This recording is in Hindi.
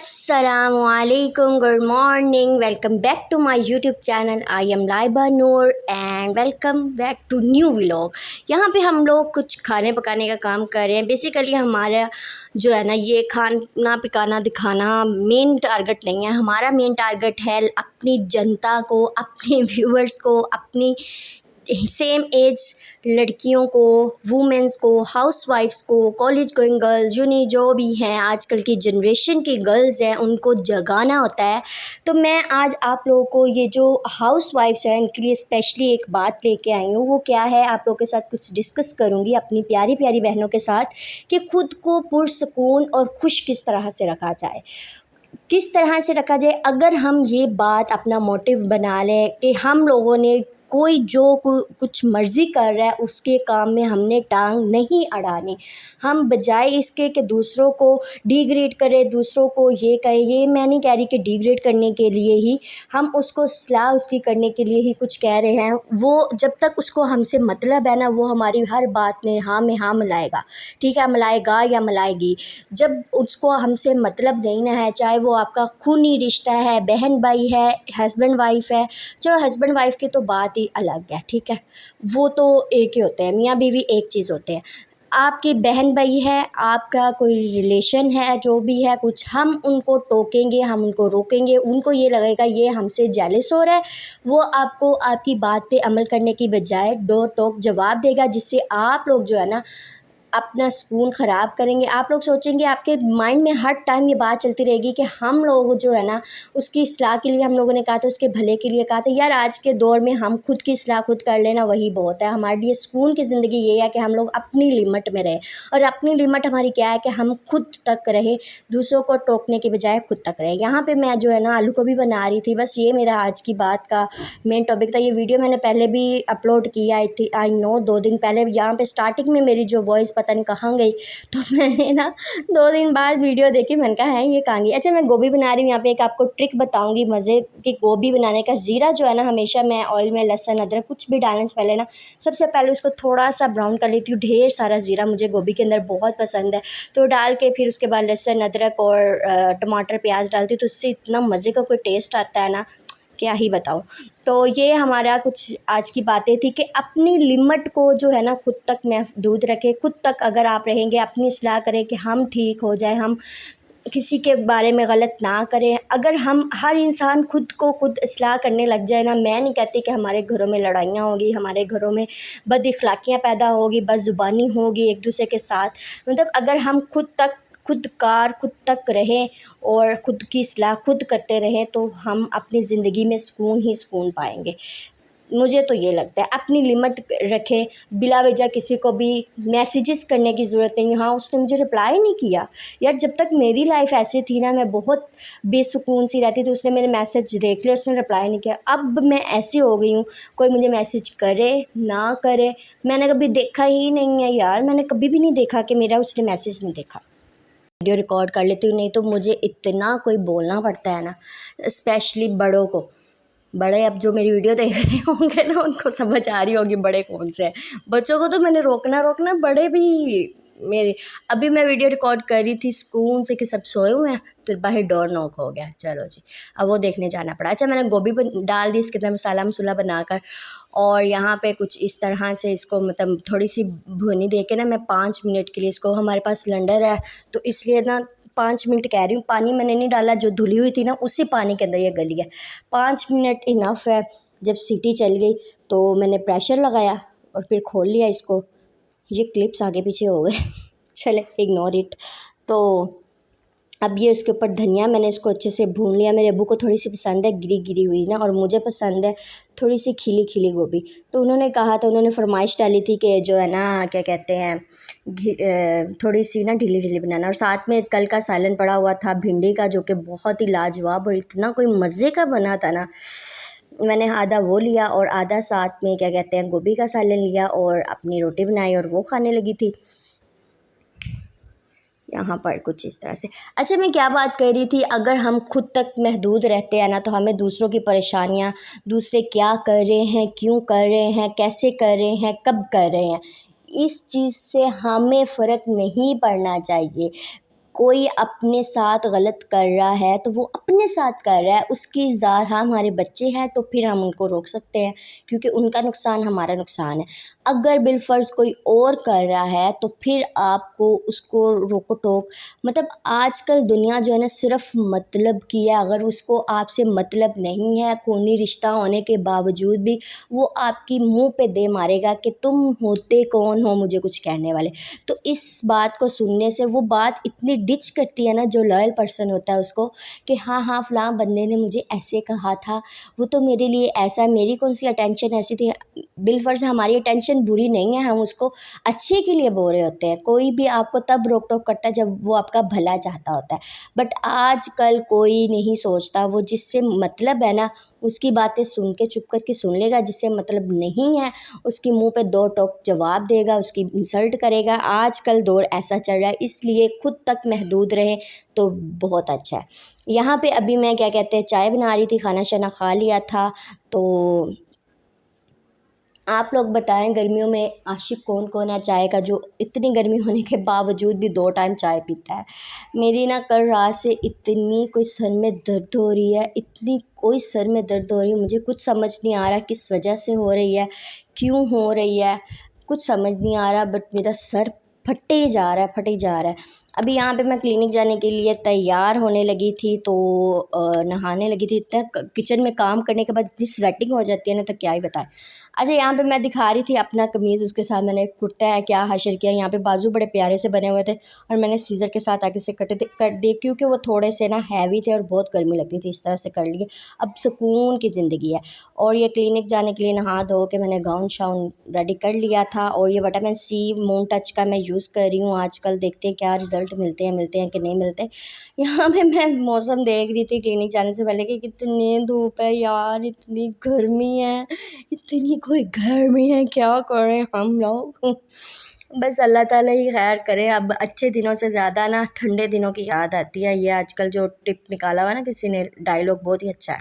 Assalamualaikum, good morning, welcome back to my YouTube channel. I am Laiba Noor and welcome back to new vlog. यहाँ पे हम लोग कुछ खाने पकाने का काम कर रहे हैं। बेसिकली हमारा जो है ना ये खाना पकाना दिखाना मेन टारगेट नहीं है। हमारा मेन टारगेट है अपनी जनता को, अपने व्यूअर्स को, अपनी सेम एज लड़कियों को, वुमेंस को, हाउसवाइफ्स को, कॉलेज गोइंग गर्ल्स जो भी हैं आजकल की जनरेशन की गर्ल्स हैं उनको जगाना होता है। तो मैं आज आप लोगों को ये जो हाउसवाइफ्स हैं इनके लिए स्पेशली एक बात लेके आई हूँ। वो क्या है आप लोगों के साथ कुछ डिस्कस करूँगी अपनी प्यारी प्यारी बहनों के साथ कि ख़ुद को पुरसकून और खुश किस तरह से रखा जाए, किस तरह से रखा जाए। अगर हम ये बात अपना मोटिव बना लें कि हम लोगों ने कोई जो कुछ मर्ज़ी कर रहा है उसके काम में हमने टांग नहीं अड़ानी। हम बजाय इसके कि दूसरों को डिग्रेड करें, दूसरों को ये कहें, ये मैं नहीं कह रही कि डिग्रेड करने के लिए ही हम उसको सलाह उसकी करने के लिए ही कुछ कह रहे हैं। वो जब तक उसको हमसे मतलब है ना वो हमारी हर बात में हाँ मिलाएगा, ठीक है, मिलाएगा या मिलाएगी। जब उसको हमसे मतलब नहीं ना है, चाहे वो आपका खूनी रिश्ता है, बहन भाई है, हस्बैंड वाइफ है, चलो हस्बैंड वाइफ की तो बात अलग है, ठीक है, वो तो एक ही होते हैं, मियाँ बीवी एक चीज़ होते हैं। आपकी बहन भाई है, आपका कोई रिलेशन है, जो भी है कुछ, हम उनको टोकेंगे, हम उनको रोकेंगे, उनको ये लगेगा ये हमसे जेलस हो रहा है, वो आपको आपकी बात पे अमल करने की बजाय दो टोक जवाब देगा, जिससे आप लोग जो है ना अपना सुकून ख़राब करेंगे। आप लोग सोचेंगे, आपके माइंड में हर टाइम ये बात चलती रहेगी कि हम लोग जो है ना उसकी इस्लाह के लिए हम लोगों ने कहा था, उसके भले के लिए कहा था। यार आज के दौर में हम खुद की इस्लाह खुद कर लेना वही बहुत है। हमारे लिए सुकून की ज़िंदगी ये है कि हम लोग अपनी लिमिट में रहें, और अपनी लिमिट हमारी क्या है कि हम खुद तक रहें, दूसरों को टोकने के बजाय खुद तक रहें। यहाँ पर मैं जो है ना आलू गोभी बना रही थी, बस ये मेरा आज की बात का मेन टॉपिक था। ये वीडियो मैंने पहले भी अपलोड किया आई नो 2 दिन पहले। यहाँ पे स्टार्टिंग में मेरी जो वॉइस पता नहीं कहाँ गई, तो मैंने ना 2 दिन बाद वीडियो देखी, मैंने कहा है ये कहाँ गई। अच्छा मैं गोभी बना रही हूँ। यहाँ पे एक आपको ट्रिक बताऊँगी मज़े की गोभी बनाने का। ज़ीरा जो है ना हमेशा मैं ऑयल में लहसुन अदरक कुछ भी डालने से पहले ना सबसे पहले उसको थोड़ा सा ब्राउन कर लेती हूँ। ढेर सारा ज़ीरा मुझे गोभी के अंदर बहुत पसंद है, तो डाल के फिर उसके बाद लहसुन अदरक और टमाटर प्याज डालती हूँ, तो उससे इतना मज़े का कोई टेस्ट आता है ना क्या ही बताऊँ। तो ये हमारा कुछ आज की बातें थी कि अपनी लिमिट को जो है ना खुद तक महदूद रखें। खुद तक अगर आप रहेंगे, अपनी इस्लाह करें कि हम ठीक हो जाए, हम किसी के बारे में गलत ना करें। अगर हम हर इंसान खुद को खुद इस्लाह करने लग जाए ना, मैं नहीं कहती कि हमारे घरों में लड़ाइयाँ होगी, हमारे घरों में बदअखलाकियाँ पैदा होगी, बदज़ुबानी होगी एक दूसरे के साथ। मतलब अगर हम खुद तक रहें और खुद की इस्लाह खुद करते रहें तो हम अपनी ज़िंदगी में सुकून ही सुकून पाएंगे। मुझे तो ये लगता है अपनी लिमिट रखें। बिला वजह किसी को भी मैसेजेस करने की ज़रूरत नहीं। हाँ उसने मुझे रिप्लाई नहीं किया, यार जब तक मेरी लाइफ ऐसी थी ना मैं बहुत बेसुकून सी रहती थी। उसने मेरे मैसेज देख लिया, उसने रिप्लाई नहीं किया। अब मैं ऐसी हो गई हूँ, कोई मुझे मैसेज करे ना करे, मैंने कभी देखा ही नहीं है। यार मैंने कभी भी नहीं देखा कि मेरा उसने मैसेज नहीं देखा। वीडियो रिकॉर्ड कर लेती हूँ, नहीं तो मुझे इतना कोई बोलना पड़ता है ना, स्पेशली बड़ों को। बड़े अब जो मेरी वीडियो देख रहे होंगे ना उनको समझ आ रही होगी बड़े कौन से हैं। बच्चों को तो मैंने रोकना, बड़े भी मेरे। अभी मैं वीडियो रिकॉर्ड कर रही थी सुकून से कि सब सोए हुए हैं, तो बाहर डोर नॉक हो गया। चलो जी, अब वो देखने जाना पड़ा। अच्छा मैंने गोभी डाल दी इसके अंदर मसाला मसूला बनाकर, और यहाँ पे कुछ इस तरह से इसको मतलब थोड़ी सी भुनी दे के ना मैं 5 मिनट के लिए इसको, हमारे पास सिलेंडर है तो इसलिए ना 5 मिनट कह रही हूँ। पानी मैंने नहीं डाला, जो धुली हुई थी ना उसी पानी के अंदर ये गली है। 5 मिनट इनफ है। जब सीटी चल गई तो मैंने प्रेशर लगाया और फिर खोल लिया इसको। ये क्लिप्स आगे पीछे हो गए चले इग्नोर इट। तो अब ये इसके ऊपर धनिया, मैंने इसको अच्छे से भून लिया। मेरे अब्बू को थोड़ी सी पसंद है गिरी हुई ना, और मुझे पसंद है थोड़ी सी खिली गोभी। तो उन्होंने कहा था, उन्होंने फरमाइश डाली थी कि जो है ना क्या कहते हैं थोड़ी सी ना ढीली बनाना। और साथ में कल का सालन पड़ा हुआ था भिंडी का, जो कि बहुत ही लाजवाब और इतना कोई मज़े का बना था ना। मैंने आधा वो लिया और आधा साथ में क्या कहते हैं गोभी का सालन लिया और अपनी रोटी बनाई और वो खाने लगी थी यहाँ पर कुछ इस तरह से। अच्छा मैं क्या बात कर रही थी, अगर हम खुद तक महदूद रहते हैं ना तो हमें दूसरों की परेशानियाँ, दूसरे क्या कर रहे हैं, क्यों कर रहे हैं, कैसे कर रहे हैं, कब कर रहे हैं, इस चीज़ से हमें फ़र्क नहीं पड़ना चाहिए। कोई अपने साथ गलत कर रहा है तो वो अपने साथ कर रहा है, उसकी ज़ात, हाँ हमारे बच्चे हैं तो फिर हम उनको रोक सकते हैं क्योंकि उनका नुकसान हमारा नुकसान है। अगर बिलफ़र्ज़ कोई और कर रहा है तो फिर आपको उसको रोको टोक, मतलब आजकल दुनिया जो है ना सिर्फ़ मतलब की है। अगर उसको आपसे मतलब नहीं है, खूनी रिश्ता होने के बावजूद भी वो आपकी मुँह पे दे मारेगा कि तुम होते कौन हो मुझे कुछ कहने वाले। तो इस बात को सुनने से वो बात इतनी डिच करती है ना जो लॉयल पर्सन होता है उसको, कि हाँ हाँ फ़लाँ बंदे ने मुझे ऐसे कहा था, वो तो मेरे लिए ऐसा, मेरी कौन सी अटेंशन ऐसी थी। बिलफ़र्ज़ हमारी अटेंशन बुरी नहीं है, हम उसको अच्छे के लिए बोल रहे होते हैं। कोई भी आपको तब रोक टोक करता है जब वो आपका भला चाहता होता है। बट आजकल कोई नहीं सोचता, वो जिससे मतलब है ना उसकी बातें सुन के चुप करके सुन लेगा, जिससे मतलब नहीं है उसके मुंह पे दो टोक जवाब देगा, उसकी इंसल्ट करेगा। आजकल दौर ऐसा चल रहा है, इसलिए खुद तक महदूद रहे तो बहुत अच्छा है। यहाँ पे अभी मैं क्या कहते हैं चाय बना रही थी, खाना शाना खा लिया था। तो आप लोग बताएं गर्मियों में आशिक कौन कौन है चाय का, जो इतनी गर्मी होने के बावजूद भी 2 टाइम चाय पीता है। मेरी ना कल रात से इतनी कोई सर में दर्द हो रही है, इतनी कोई सर में दर्द हो रही है, मुझे कुछ समझ नहीं आ रहा किस वजह से हो रही है, क्यों हो रही है, कुछ समझ नहीं आ रहा। बट मेरा सर फटे ही जा रहा है, फटे ही जा रहा है। अभी यहाँ पे मैं क्लिनिक जाने के लिए तैयार होने लगी थी, तो नहाने लगी थी। इतना किचन में काम करने के बाद इतनी स्वेटिंग हो जाती है ना तो क्या ही बताएं। अच्छा, यहाँ पे मैं दिखा रही थी अपना कमीज़, उसके साथ मैंने कुर्ता है क्या हशर किया। यहाँ पे बाजू बड़े प्यारे से बने हुए थे और मैंने सीज़र के साथ आगे से कट दिए क्योंकि वो थोड़े से ना हैवी थे और बहुत गर्मी लगती थी, इस तरह से कर लिए। अब सुकून की ज़िंदगी है। और ये क्लिनिक जाने के लिए नहा धो के मैंने गाउन शाउन रेडी कर लिया था। और ये विटामिन सी मून टच का मैं यूज़ कर रही हूँ आजकल, देखते हैं क्या रिज़ल्ट मिलते हैं कि नहीं मिलते। यहाँ पे मैं मौसम देख रही थी क्लिनिक जाने से पहले कि कितनी धूप है यार, इतनी गर्मी है, इतनी कोई गर्मी है, क्या करें हम लोग। बस अल्लाह ताला ही खैर करे। अब अच्छे दिनों से ज़्यादा ना ठंडे दिनों की याद आती है। ये आजकल जो टिप निकाला हुआ ना किसी ने, डायलॉग बहुत ही अच्छा है।